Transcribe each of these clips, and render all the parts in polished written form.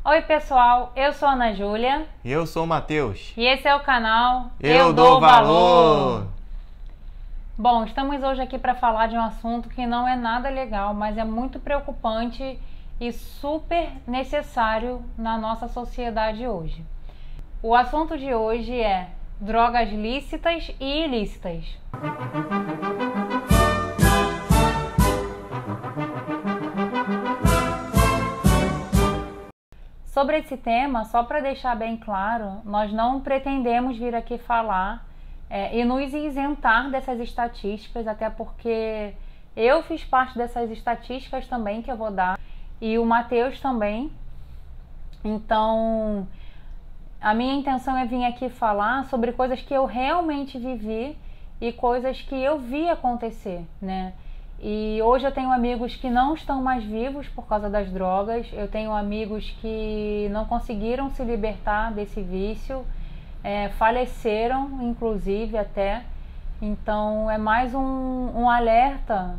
Oi pessoal, eu sou a Ana Júlia. E eu sou o Matheus. E esse é o canal Eu Dou Valor. Bom, estamos hoje aqui para falar de um assunto que não é nada legal, mas é muito preocupante e super necessário na nossa sociedade hoje. O assunto de hoje é drogas lícitas e ilícitas. Sobre esse tema, só para deixar bem claro, nós não pretendemos vir aqui falar e nos isentar dessas estatísticas, até porque eu fiz parte dessas estatísticas também que eu vou dar, e o Matheus também. Então, a minha intenção é vir aqui falar sobre coisas que eu realmente vivi e coisas que eu vi acontecer, né? E hoje eu tenho amigos que não estão mais vivos por causa das drogas, eu tenho amigos que não conseguiram se libertar desse vício, faleceram inclusive até. Então é mais um alerta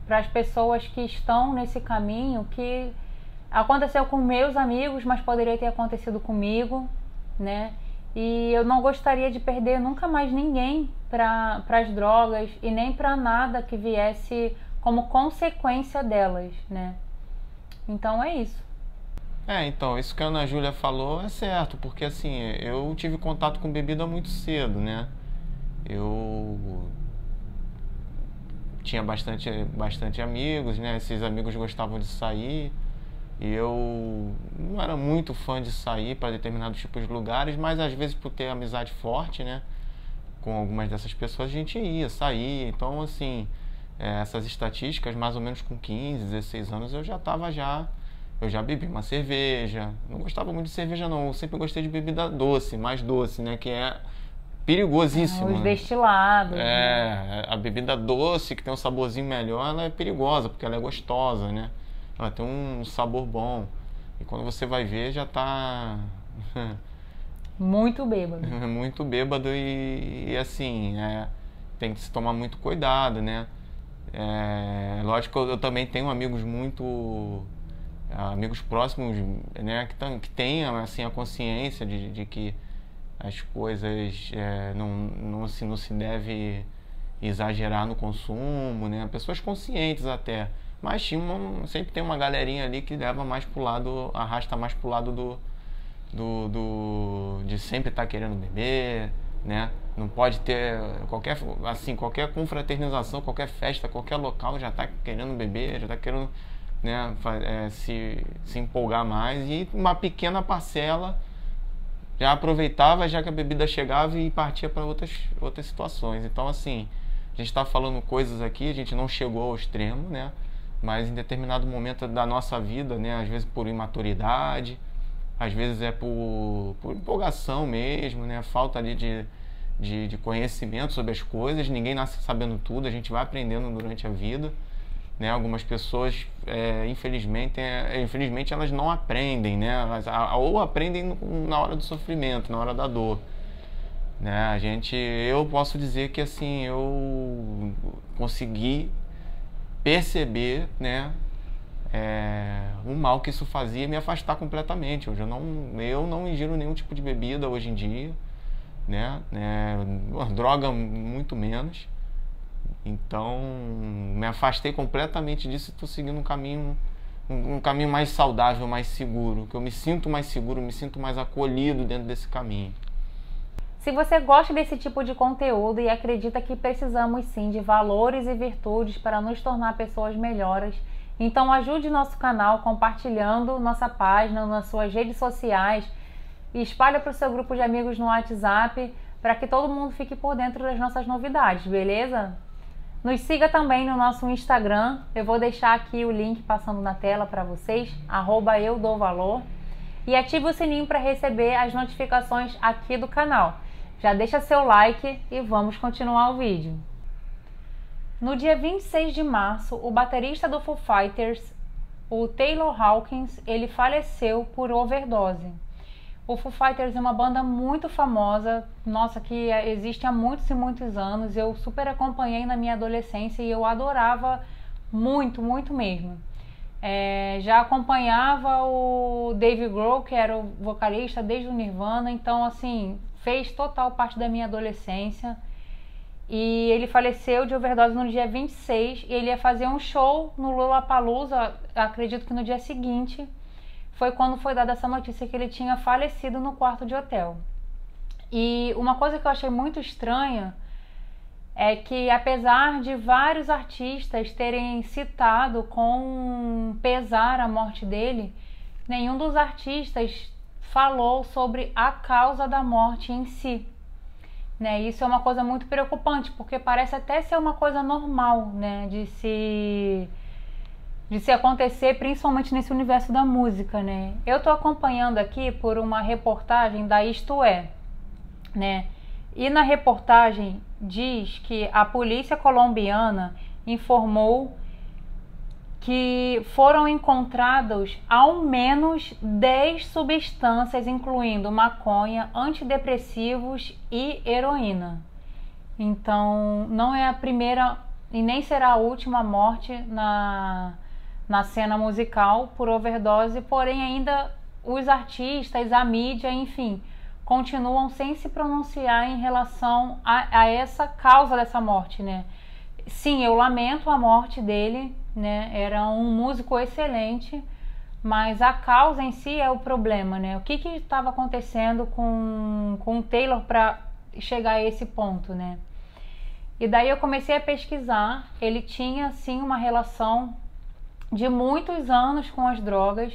para as pessoas que estão nesse caminho, que aconteceu com meus amigos, mas poderia ter acontecido comigo, né? E eu não gostaria de perder nunca mais ninguém para as drogas e nem para nada que viesse como consequência delas, né? Então é isso. Então, isso que a Ana Júlia falou é certo, porque assim, eu tive contato com bebida muito cedo, né? Eu tinha bastante amigos, né? Esses amigos gostavam de sair. E eu não era muito fã de sair para determinados tipos de lugares, mas às vezes por ter amizade forte, né, com algumas dessas pessoas, a gente saía. Então, assim, essas estatísticas, mais ou menos com 15, 16 anos, eu já bebi uma cerveja. Não gostava muito de cerveja não, eu sempre gostei de bebida doce, mais doce, né, que é perigosíssimo. Os destilados. A bebida doce, que tem um saborzinho melhor, ela é perigosa, porque ela é gostosa, né? Ela tem um sabor bom. E quando você vai ver, já tá muito bêbado. Muito bêbado e assim, tem que se tomar muito cuidado, né? Lógico que eu também tenho amigos amigos próximos, né, que tenham assim, a consciência de que as coisas não se deve exagerar no consumo, né? Pessoas conscientes até. Mas sempre tem uma galerinha ali que leva mais pro lado, arrasta mais pro lado de sempre estar querendo beber, né? Não pode ter qualquer confraternização, qualquer festa, qualquer local já tá querendo beber, já tá querendo, né, se empolgar mais. E uma pequena parcela já aproveitava, já que a bebida chegava, e partia para outras situações. Então, assim, a gente está falando coisas aqui, a gente não chegou ao extremo, né? Mas em determinado momento da nossa vida, né, às vezes por imaturidade, às vezes por empolgação mesmo, né, falta ali de conhecimento sobre as coisas. Ninguém nasce sabendo tudo, a gente vai aprendendo durante a vida, né? Algumas pessoas, infelizmente elas não aprendem, né? Ou aprendem na hora do sofrimento, na hora da dor, né? Eu posso dizer que assim, eu consegui perceber, né, o mal que isso fazia e me afastar completamente. Hoje eu não ingiro nenhum tipo de bebida hoje em dia, né, droga muito menos. Então me afastei completamente disso e estou seguindo um caminho mais saudável, mais seguro, que eu me sinto mais seguro, me sinto mais acolhido dentro desse caminho. Se você gosta desse tipo de conteúdo e acredita que precisamos sim de valores e virtudes para nos tornar pessoas melhores, então ajude nosso canal compartilhando nossa página nas suas redes sociais e espalhe para o seu grupo de amigos no WhatsApp para que todo mundo fique por dentro das nossas novidades, beleza? Nos siga também no nosso Instagram, eu vou deixar aqui o link passando na tela para vocês, @eudouvalor, e ative o sininho para receber as notificações aqui do canal. Já deixa seu like e vamos continuar o vídeo. No dia 26 de março, o baterista do Foo Fighters, o Taylor Hawkins, ele faleceu por overdose. O Foo Fighters é uma banda muito famosa, nossa, que existe há muitos e muitos anos. Eu super acompanhei na minha adolescência e eu adorava muito, muito mesmo. Já acompanhava o Dave Grohl, que era o vocalista desde o Nirvana, então assim, fez total parte da minha adolescência. E ele faleceu de overdose no dia 26 e ele ia fazer um show no Lollapalooza, acredito que no dia seguinte, foi quando foi dada essa notícia que ele tinha falecido no quarto de hotel. E uma coisa que eu achei muito estranha é que, apesar de vários artistas terem citado com pesar a morte dele, nenhum dos artistas falou sobre a causa da morte em si. Né? Isso é uma coisa muito preocupante, porque parece até ser uma coisa normal, né? de se acontecer, principalmente nesse universo da música. Né? Eu estou acompanhando aqui por uma reportagem da Isto É, né? E na reportagem diz que a polícia colombiana informou que foram encontrados ao menos 10 substâncias, incluindo maconha, antidepressivos e heroína. Então, não é a primeira e nem será a última morte na cena musical por overdose, porém ainda os artistas, a mídia, enfim, continuam sem se pronunciar em relação a essa causa dessa morte, né? Sim, eu lamento a morte dele, né? Era um músico excelente, mas a causa em si é o problema, né? O que estava acontecendo com o Taylor para chegar a esse ponto, né? E daí eu comecei a pesquisar. Ele tinha, sim, uma relação de muitos anos com as drogas.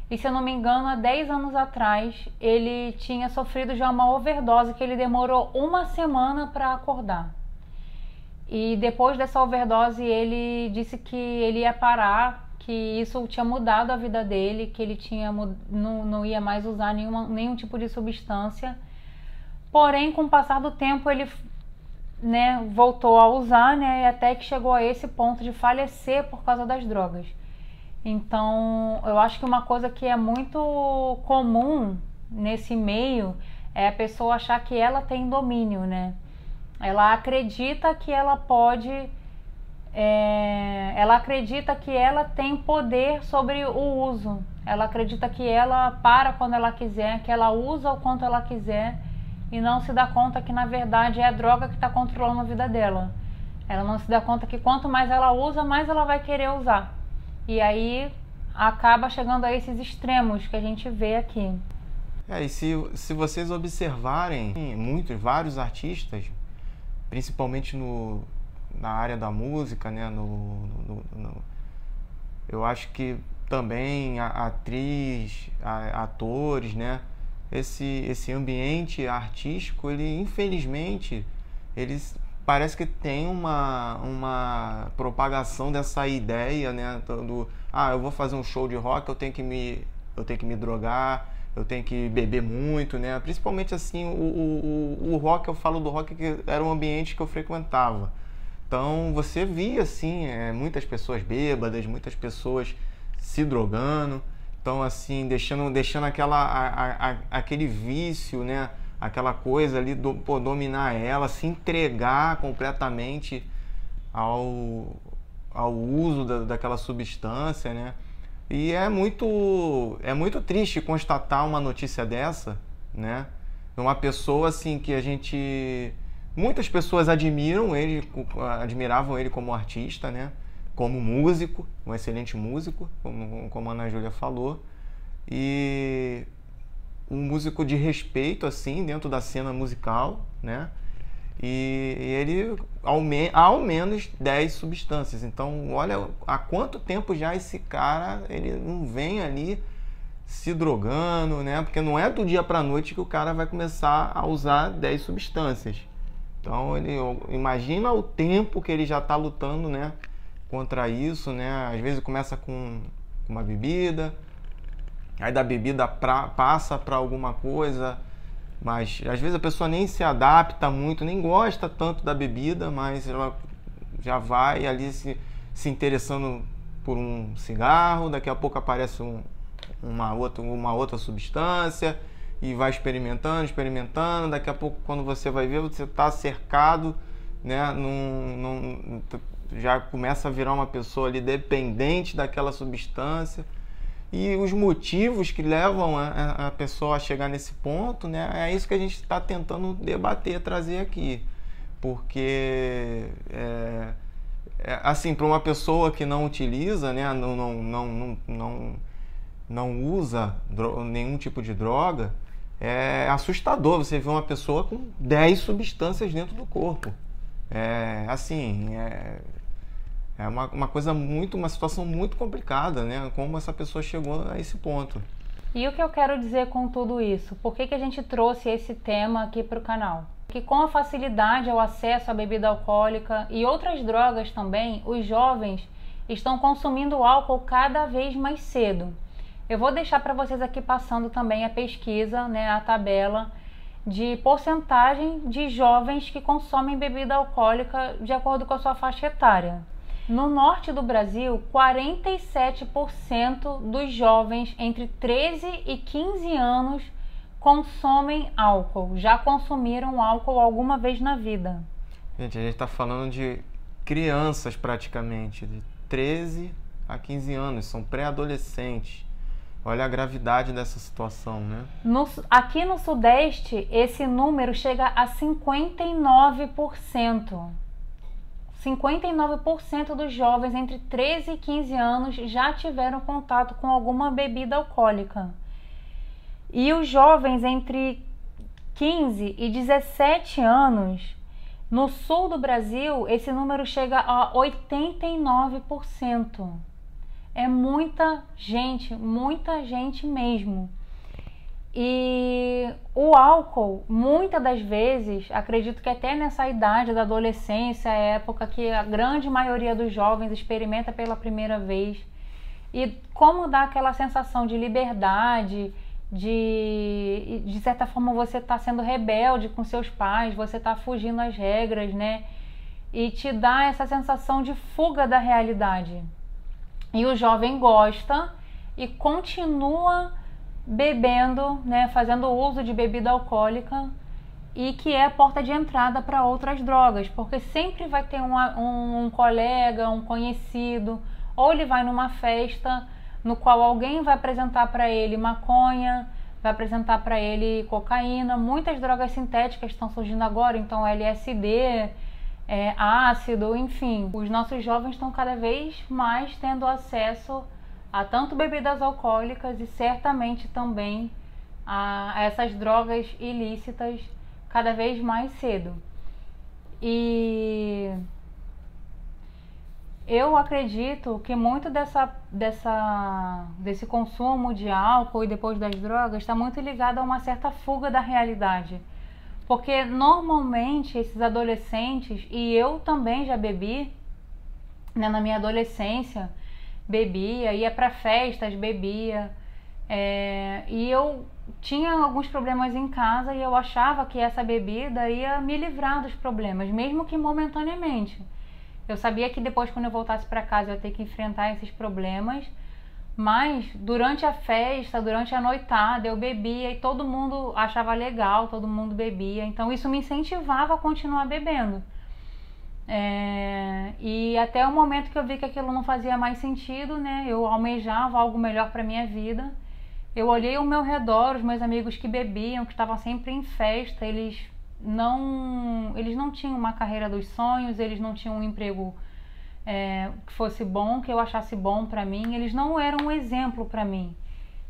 E, se eu não me engano, há 10 anos atrás, ele tinha sofrido já uma overdose que ele demorou uma semana para acordar. E depois dessa overdose, ele disse que ele ia parar, que isso tinha mudado a vida dele, que ele não ia mais usar nenhum tipo de substância. Porém, com o passar do tempo, ele, né, voltou a usar, né, e até que chegou a esse ponto de falecer por causa das drogas. Então, eu acho que uma coisa que é muito comum nesse meio é a pessoa achar que ela tem domínio, né? Ela acredita que ela pode... ela acredita que ela tem poder sobre o uso. Ela acredita que ela para quando ela quiser, que ela usa o quanto ela quiser e não se dá conta que, na verdade, é a droga que está controlando a vida dela. Ela não se dá conta que quanto mais ela usa, mais ela vai querer usar. E aí acaba chegando a esses extremos que a gente vê aqui. E se vocês observarem, vários artistas, principalmente na área da música, né, eu acho que também a atriz, atores, né, esse ambiente artístico, ele, infelizmente, eles parece que tem uma propagação dessa ideia, né, eu vou fazer um show de rock, eu tenho que me drogar, eu tenho que beber muito, né? Principalmente assim, o rock, eu falo do rock que era um ambiente que eu frequentava. Então você via assim, muitas pessoas bêbadas, muitas pessoas se drogando. Então assim, deixando aquele vício, né? Aquela coisa ali, dominar ela, se entregar completamente ao uso daquela substância, né? E é muito triste constatar uma notícia dessa, né? Uma pessoa assim que muitas pessoas admiravam ele como artista, né? Como músico, um excelente músico, como a Ana Júlia falou, e um músico de respeito assim dentro da cena musical, né? E ele ao menos 10 substâncias. Então, olha há quanto tempo já esse cara, ele não vem ali se drogando, né? Porque não é do dia para noite que o cara vai começar a usar 10 substâncias. Então, imagina o tempo que ele já está lutando, né, contra isso, né? Às vezes começa com uma bebida, aí da bebida passa para alguma coisa, mas às vezes a pessoa nem se adapta muito, nem gosta tanto da bebida, mas ela já vai ali se interessando por um cigarro, daqui a pouco aparece uma outra substância e vai experimentando, daqui a pouco, quando você vai ver, você está cercado, né, já começa a virar uma pessoa ali dependente daquela substância. E os motivos que levam a pessoa a chegar nesse ponto, né, é isso que a gente está tentando debater, trazer aqui. Porque, assim, para uma pessoa que não utiliza, né, não usa nenhum tipo de droga, é assustador você ver uma pessoa com 10 substâncias dentro do corpo. É uma coisa uma situação muito complicada, né? Como essa pessoa chegou a esse ponto. E o que eu quero dizer com tudo isso? Por que a gente trouxe esse tema aqui para o canal? Que com a facilidade ao acesso à bebida alcoólica e outras drogas também, os jovens estão consumindo álcool cada vez mais cedo. Eu vou deixar para vocês aqui passando também a pesquisa, né, a tabela de porcentagem de jovens que consomem bebida alcoólica de acordo com a sua faixa etária. No norte do Brasil, 47% dos jovens entre 13 e 15 anos consomem álcool, já consumiram álcool alguma vez na vida. Gente, a gente está falando de crianças praticamente, de 13 a 15 anos, são pré-adolescentes. Olha a gravidade dessa situação, né? Aqui no Sudeste, esse número chega a 59%. 59% dos jovens entre 13 e 15 anos já tiveram contato com alguma bebida alcoólica. E os jovens entre 15 e 17 anos, no sul do Brasil, esse número chega a 89%. É muita gente mesmo. E o álcool, muitas das vezes, acredito que até nessa idade da adolescência, é a época que a grande maioria dos jovens experimenta pela primeira vez. E como dá aquela sensação de liberdade, de certa forma você está sendo rebelde com seus pais, você está fugindo às regras, né? E te dá essa sensação de fuga da realidade. E o jovem gosta e continua bebendo, né, fazendo uso de bebida alcoólica, e que é a porta de entrada para outras drogas, porque sempre vai ter um colega, um conhecido, ou ele vai numa festa no qual alguém vai apresentar para ele maconha, vai apresentar para ele cocaína, muitas drogas sintéticas estão surgindo agora, então LSD, ácido, enfim. Os nossos jovens estão cada vez mais tendo acesso a tanto bebidas alcoólicas e certamente também a essas drogas ilícitas cada vez mais cedo. E eu acredito que muito desse consumo de álcool e depois das drogas está muito ligado a uma certa fuga da realidade. Porque normalmente esses adolescentes, e eu também já bebi, né, na minha adolescência, bebia, ia para festas, bebia, e eu tinha alguns problemas em casa e eu achava que essa bebida ia me livrar dos problemas, mesmo que momentaneamente. Eu sabia que depois, quando eu voltasse para casa, eu ia ter que enfrentar esses problemas, mas durante a festa, durante a noitada, eu bebia e todo mundo achava legal, todo mundo bebia, então isso me incentivava a continuar bebendo. E até o momento que eu vi que aquilo não fazia mais sentido, né? Eu almejava algo melhor para minha vida. Eu olhei ao meu redor, os meus amigos que bebiam, que estavam sempre em festa, eles não tinham uma carreira dos sonhos, eles não tinham um emprego que fosse bom, que eu achasse bom para mim, eles não eram um exemplo para mim.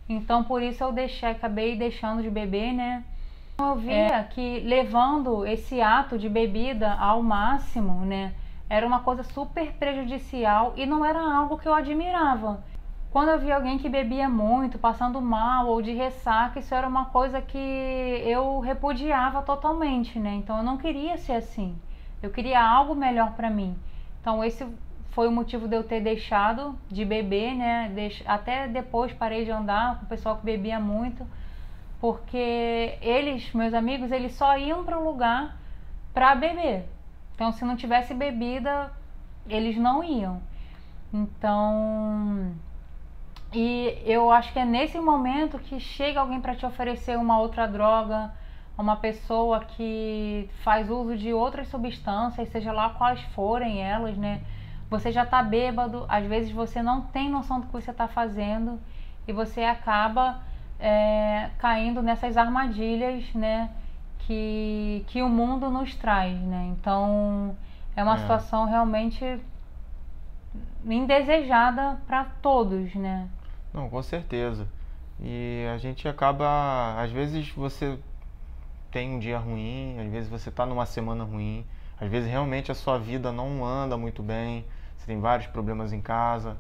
Então por isso eu acabei deixando de beber, né? Eu via que levando esse ato de bebida ao máximo, né, era uma coisa super prejudicial e não era algo que eu admirava. Quando eu via alguém que bebia muito, passando mal ou de ressaca, isso era uma coisa que eu repudiava totalmente, né? Então eu não queria ser assim. Eu queria algo melhor para mim. Então esse foi o motivo de eu ter deixado de beber, né? Até depois parei de andar com o pessoal que bebia muito. Porque meus amigos, eles só iam para o lugar para beber. Então, se não tivesse bebida, eles não iam. Então, e eu acho que é nesse momento que chega alguém para te oferecer uma outra droga, uma pessoa que faz uso de outras substâncias, seja lá quais forem elas, né? você já está bêbado, às vezes você não tem noção do que você está fazendo e você acaba caindo nessas armadilhas, né, que o mundo nos traz, né? Então é uma situação realmente indesejada para todos, né? Não, com certeza. E a gente acaba, às vezes você tem um dia ruim, às vezes você está numa semana ruim, às vezes realmente a sua vida não anda muito bem, você tem vários problemas em casa,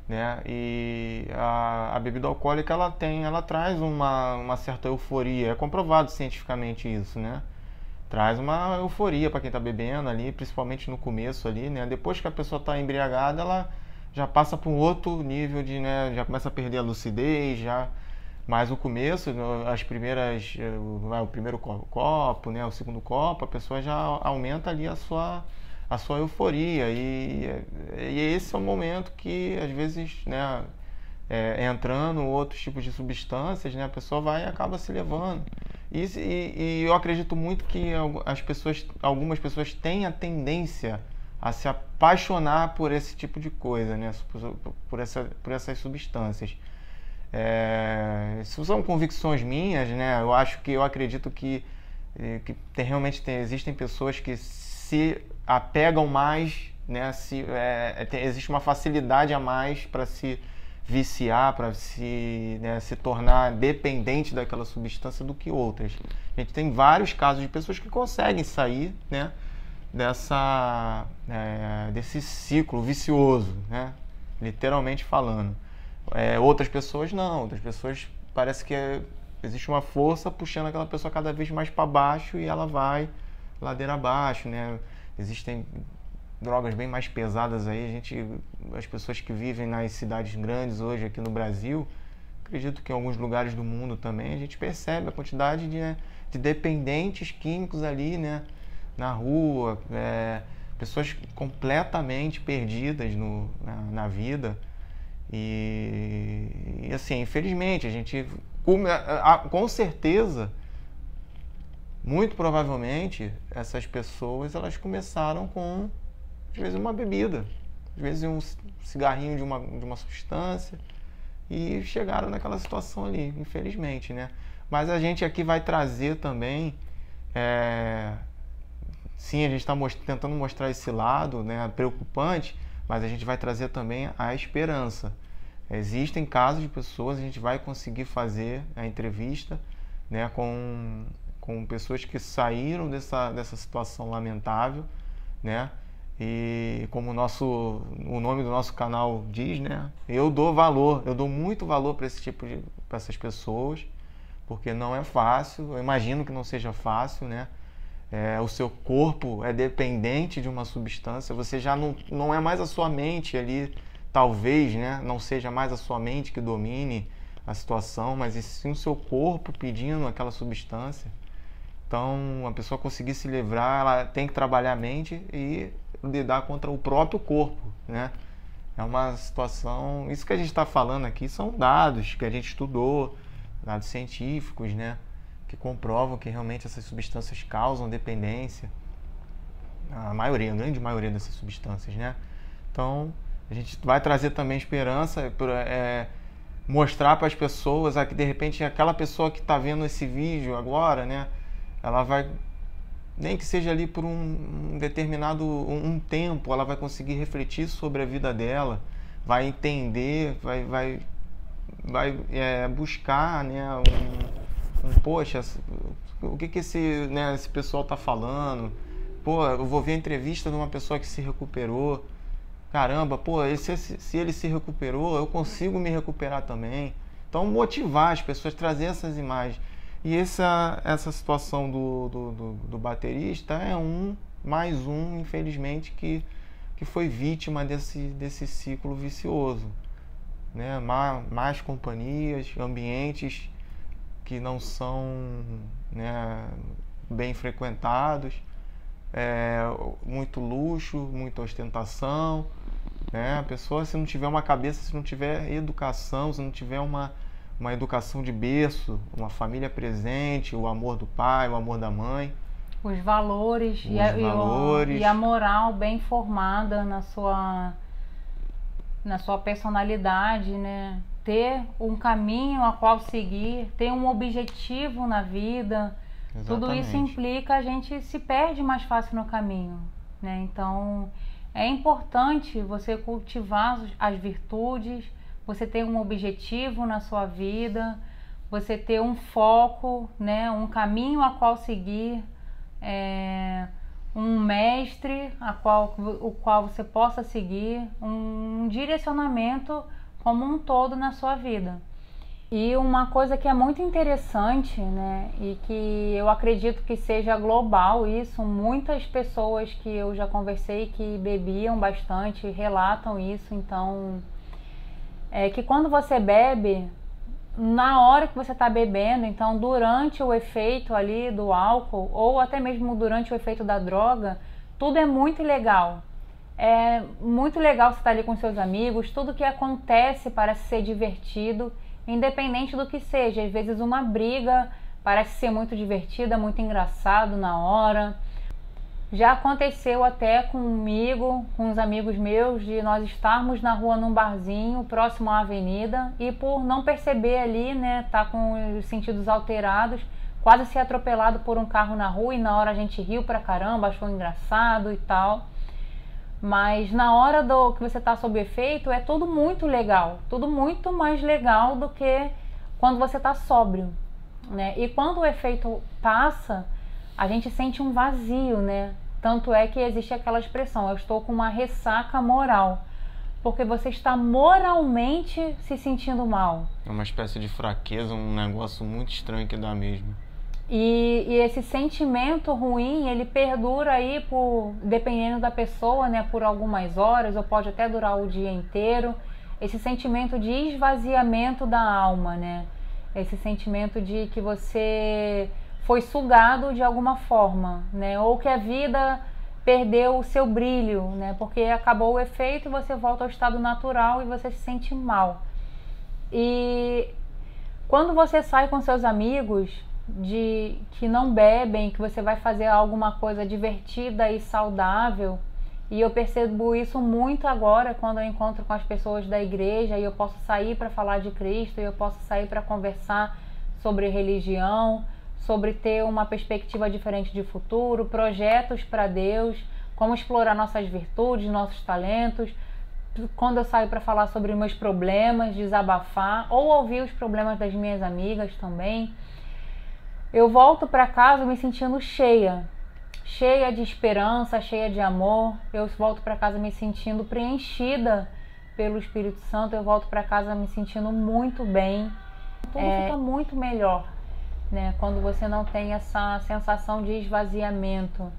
né? E a bebida alcoólica ela traz uma certa euforia, é comprovado cientificamente isso, né? Traz uma euforia para quem está bebendo ali, principalmente no começo ali, né? Depois que a pessoa está embriagada, ela já passa para um outro nível de, né? Já começa a perder a lucidez, já. Mas o começo, as primeiras, o primeiro copo, né? O segundo copo, a pessoa já aumenta ali a sua euforia e esse é o momento que às vezes, né? Entrando outros tipos de substâncias, né? A pessoa vai e acaba se levando. E eu acredito muito que algumas pessoas têm a tendência a se apaixonar por esse tipo de coisa, né? Por essas substâncias. Isso são convicções minhas, né? Eu acredito que realmente existem pessoas que se apegam mais, né? Existe uma facilidade a mais para se viciar, para se tornar dependente daquela substância do que outras. A gente tem vários casos de pessoas que conseguem sair, né, desse ciclo vicioso, né, literalmente falando. Outras pessoas não, outras pessoas parece que existe uma força puxando aquela pessoa cada vez mais para baixo e ela vai ladeira abaixo, né? Existem drogas bem mais pesadas aí, as pessoas que vivem nas cidades grandes hoje aqui no Brasil, acredito que em alguns lugares do mundo também, a gente percebe a quantidade de dependentes químicos ali, né, na rua, pessoas completamente perdidas na vida. E assim, infelizmente, a gente, com certeza, muito provavelmente, essas pessoas, elas começaram com às vezes uma bebida, às vezes um cigarrinho de uma substância e chegaram naquela situação ali, infelizmente, né? Mas a gente aqui vai trazer também, sim, a gente está tentando mostrar esse lado, né, preocupante, mas a gente vai trazer também a esperança. Existem casos de pessoas, a gente vai conseguir fazer a entrevista, né, com pessoas que saíram dessa situação lamentável, né? E como o nome do nosso canal diz, né? Eu dou muito valor para para essas pessoas, porque não é fácil, eu imagino que não seja fácil, né? O seu corpo é dependente de uma substância, você já não é mais a sua mente ali, talvez, né? Não seja mais a sua mente que domine a situação, mas e sim o seu corpo pedindo aquela substância. Então, a pessoa conseguir se livrar, ela tem que trabalhar a mente e lidar contra o próprio corpo, né? É uma situação... Isso que a gente está falando aqui são dados que a gente estudou, dados científicos, né? Que comprovam que realmente essas substâncias causam dependência. A grande maioria dessas substâncias, né? Então, a gente vai trazer também esperança, mostrar para as pessoas que de repente aquela pessoa que está vendo esse vídeo agora, né? Ela vai, nem que seja ali por um determinado tempo, ela vai conseguir refletir sobre a vida dela, vai entender, vai buscar, né, poxa, o que esse pessoal está falando? Pô, eu vou ver a entrevista de uma pessoa que se recuperou. Caramba, pô, se ele se recuperou, eu consigo me recuperar também. Então, motivar as pessoas, trazer essas imagens. E essa situação do baterista é mais um, infelizmente, que foi vítima desse ciclo vicioso, né? Más companhias, ambientes que não são, né, bem frequentados, muito luxo, muita ostentação, né? A pessoa, se não tiver uma cabeça, se não tiver educação, se não tiver uma educação de berço, uma família presente, o amor do pai, o amor da mãe, os valores, e a moral bem formada na sua personalidade, né? Ter um caminho a qual seguir, ter um objetivo na vida. Exatamente. Tudo isso implica a gente se perde mais fácil no caminho, né? Então é importante você cultivar as virtudes, você ter um objetivo na sua vida, você ter um foco, né? Um caminho a qual seguir, um mestre o qual você possa seguir, um direcionamento como um todo na sua vida. E uma coisa que é muito interessante, né, e que eu acredito que seja global isso, muitas pessoas que eu já conversei que bebiam bastante relatam isso, então é que quando você bebe, na hora que você está bebendo, então durante o efeito ali do álcool ou até mesmo durante o efeito da droga, tudo é muito legal. É muito legal você estar ali com seus amigos, tudo que acontece parece ser divertido, independente do que seja. Às vezes uma briga parece ser muito divertida, muito engraçado na hora. Já aconteceu até comigo, com uns amigos meus, de nós estarmos na rua num barzinho próximo à avenida e por não perceber ali, né, tá com os sentidos alterados, quase ser atropelado por um carro na rua e na hora a gente riu pra caramba, achou engraçado e tal. Mas na hora que você tá sob efeito é tudo muito legal, tudo muito mais legal do que quando você tá sóbrio, né? E quando o efeito passa, a gente sente um vazio, né? Tanto é que existe aquela expressão, eu estou com uma ressaca moral, porque você está moralmente se sentindo mal. É uma espécie de fraqueza, um negócio muito estranho que dá mesmo. E esse sentimento ruim, ele perdura aí dependendo da pessoa, né, por algumas horas, ou pode até durar o dia inteiro. Esse sentimento de esvaziamento da alma, né? Esse sentimento de que você foi sugado de alguma forma, né? Ou que a vida perdeu o seu brilho, né? Porque acabou o efeito e você volta ao estado natural e você se sente mal. E quando você sai com seus amigos que não bebem, que você vai fazer alguma coisa divertida e saudável, e eu percebo isso muito agora quando eu encontro com as pessoas da igreja e eu posso sair para falar de Cristo, e eu posso sair para conversar sobre religião, sobre ter uma perspectiva diferente de futuro, projetos para Deus, como explorar nossas virtudes, nossos talentos. Quando eu saio para falar sobre meus problemas, desabafar, ou ouvir os problemas das minhas amigas também, eu volto para casa me sentindo cheia de esperança, cheia de amor. Eu volto para casa me sentindo preenchida pelo Espírito Santo. Eu volto para casa me sentindo muito bem. Tudo fica muito melhor, né? Quando você não tem essa sensação de esvaziamento.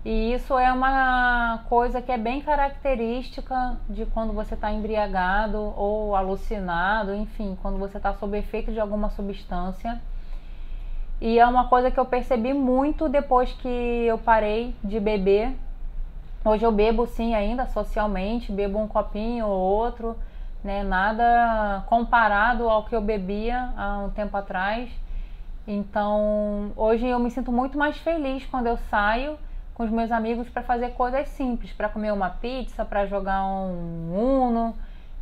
E isso é uma coisa que é bem característica de quando você está embriagado ou alucinado, enfim, quando você está sob efeito de alguma substância. E é uma coisa que eu percebi muito depois que eu parei de beber. Hoje eu bebo sim ainda socialmente, bebo um copinho ou outro, né? Nada comparado ao que eu bebia há um tempo atrás. Então hoje eu me sinto muito mais feliz quando eu saio com os meus amigos para fazer coisas simples, para comer uma pizza, para jogar um Uno,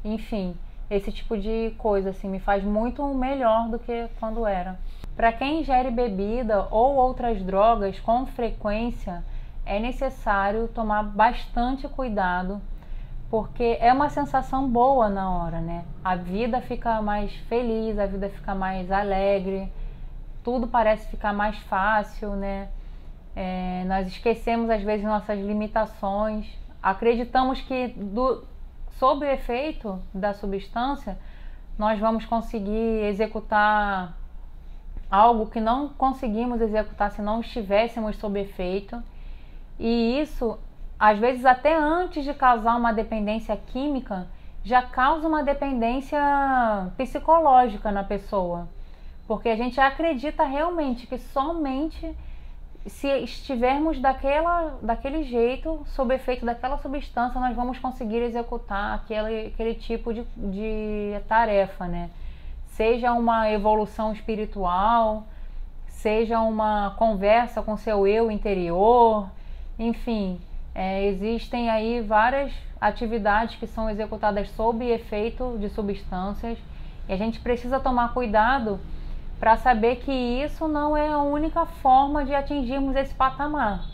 enfim, esse tipo de coisa assim me faz muito melhor do que quando era. Para quem ingere bebida ou outras drogas com frequência, é necessário tomar bastante cuidado, porque é uma sensação boa na hora, né? A vida fica mais feliz, a vida fica mais alegre, tudo parece ficar mais fácil, né? Nós esquecemos às vezes nossas limitações, acreditamos que sob o efeito da substância nós vamos conseguir executar algo que não conseguimos executar se não estivéssemos sob efeito. E isso, às vezes até antes de causar uma dependência química, já causa uma dependência psicológica na pessoa. Porque a gente acredita realmente que somente se estivermos daquele jeito, sob efeito daquela substância, nós vamos conseguir executar aquele tipo de tarefa, né? Seja uma evolução espiritual, seja uma conversa com seu eu interior, enfim, existem aí várias atividades que são executadas sob efeito de substâncias e a gente precisa tomar cuidado para saber que isso não é a única forma de atingirmos esse patamar.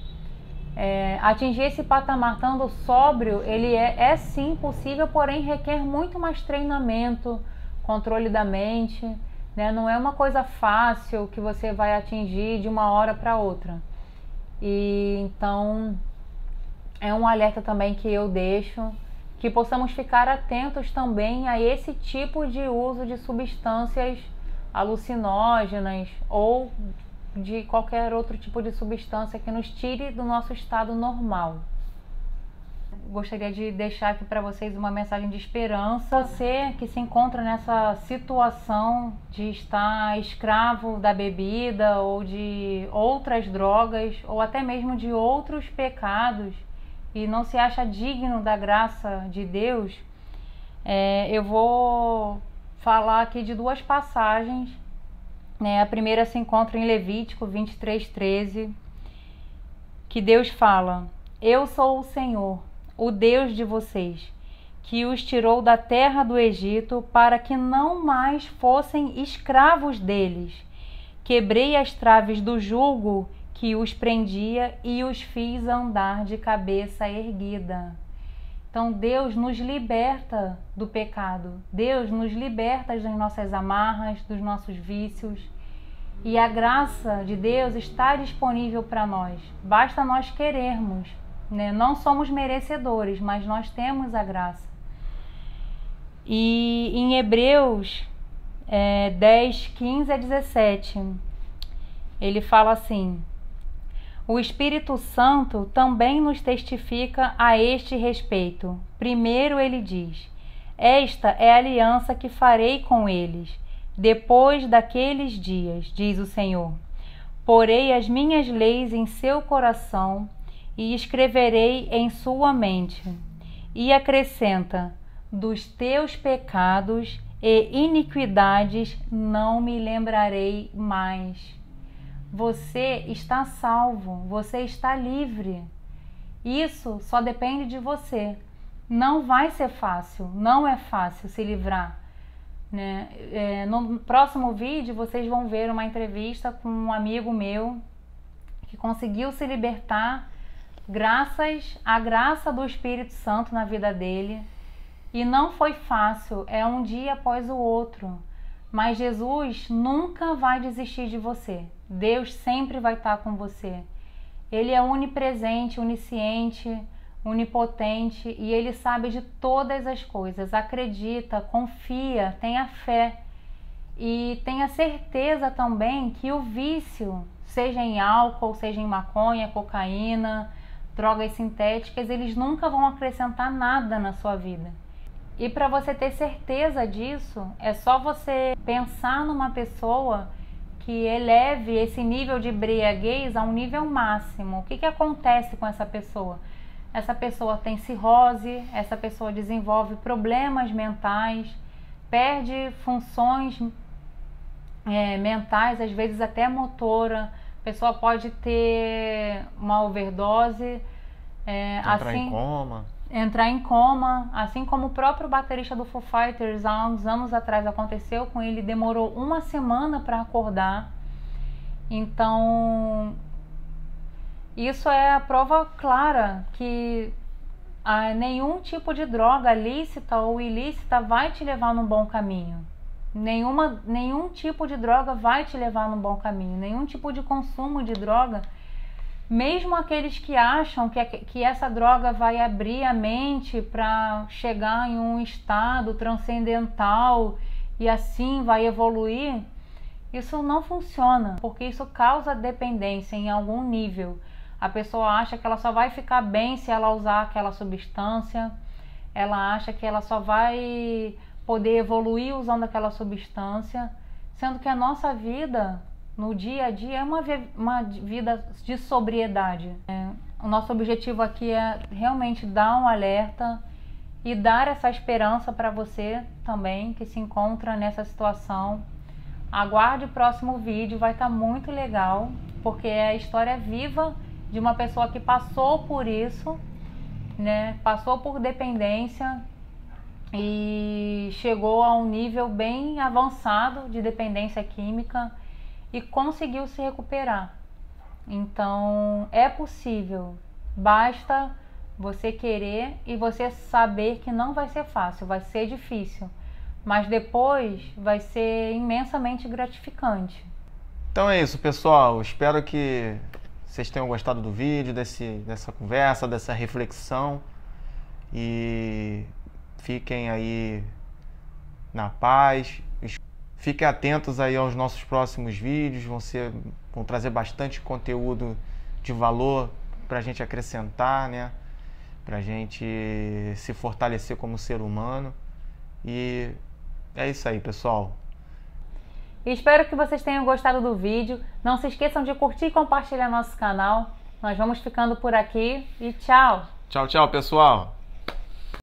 Atingir esse patamar estando sóbrio, ele é sim possível, porém requer muito mais treinamento, controle da mente, né? Não é uma coisa fácil que você vai atingir de uma hora para outra. E então é um alerta também que eu deixo, que possamos ficar atentos também a esse tipo de uso de substâncias alucinógenas ou de qualquer outro tipo de substância que nos tire do nosso estado normal. Gostaria de deixar aqui para vocês uma mensagem de esperança. Você que se encontra nessa situação de estar escravo da bebida ou de outras drogas ou até mesmo de outros pecados e não se acha digno da graça de Deus, eu vou falar aqui de duas passagens. A primeira se encontra em Levítico 23:13, que Deus fala: Eu sou o Senhor, o Deus de vocês, que os tirou da terra do Egito para que não mais fossem escravos deles. Quebrei as traves do jugo que os prendia e os fiz andar de cabeça erguida. Então Deus nos liberta do pecado, Deus nos liberta das nossas amarras, dos nossos vícios. E a graça de Deus está disponível para nós, basta nós querermos, né? Não somos merecedores, mas nós temos a graça. E em Hebreus 10:15-17, ele fala assim: O Espírito Santo também nos testifica a este respeito. Primeiro ele diz: Esta é a aliança que farei com eles depois daqueles dias, diz o Senhor. Porei as minhas leis em seu coração e escreverei em sua mente. E acrescenta: Dos teus pecados e iniquidades não me lembrarei mais. Você está salvo, você está livre. Isso só depende de você. Não vai ser fácil, não é fácil se livrar, né? No próximo vídeo vocês vão ver uma entrevista com um amigo meu que conseguiu se libertar graças à graça do Espírito Santo na vida dele. E não foi fácil, é um dia após o outro. Mas Jesus nunca vai desistir de você. Deus sempre vai estar com você. Ele é onipresente, onisciente, onipotente e Ele sabe de todas as coisas. Acredita, confia, tenha fé e tenha certeza também que o vício, seja em álcool, seja em maconha, cocaína, drogas sintéticas, eles nunca vão acrescentar nada na sua vida. E para você ter certeza disso, é só você pensar numa pessoa que eleve esse nível de embriaguez a um nível máximo. O que acontece com essa pessoa? Essa pessoa tem cirrose, essa pessoa desenvolve problemas mentais, perde funções mentais, às vezes até motora. A pessoa pode ter uma overdose, entrar em coma, assim como o próprio baterista do Foo Fighters há uns anos atrás aconteceu com ele, demorou uma semana para acordar. Então, isso é a prova clara que nenhum tipo de droga lícita ou ilícita vai te levar num bom caminho. Nenhum tipo de droga vai te levar num bom caminho, nenhum tipo de consumo de droga. Mesmo aqueles que acham que essa droga vai abrir a mente para chegar em um estado transcendental e assim vai evoluir, isso não funciona, porque isso causa dependência em algum nível. A pessoa acha que ela só vai ficar bem se ela usar aquela substância, ela acha que ela só vai poder evoluir usando aquela substância, sendo que a nossa vida no dia a dia é uma vida de sobriedade. O nosso objetivo aqui é realmente dar um alerta e dar essa esperança para você também que se encontra nessa situação. Aguarde o próximo vídeo, vai estar muito legal, porque é a história viva de uma pessoa que passou por isso, né? Passou por dependência e chegou a um nível bem avançado de dependência química e conseguiu se recuperar. Então é possível, basta você querer e você saber que não vai ser fácil, vai ser difícil, mas depois vai ser imensamente gratificante. Então é isso, pessoal. Espero que vocês tenham gostado do vídeo, dessa conversa, dessa reflexão. E fiquem aí na paz. Fiquem atentos aí aos nossos próximos vídeos. Vão trazer bastante conteúdo de valor para a gente acrescentar, né? Para a gente se fortalecer como ser humano. E é isso aí, pessoal. Espero que vocês tenham gostado do vídeo. Não se esqueçam de curtir e compartilhar nosso canal. Nós vamos ficando por aqui e tchau! Tchau, tchau, pessoal!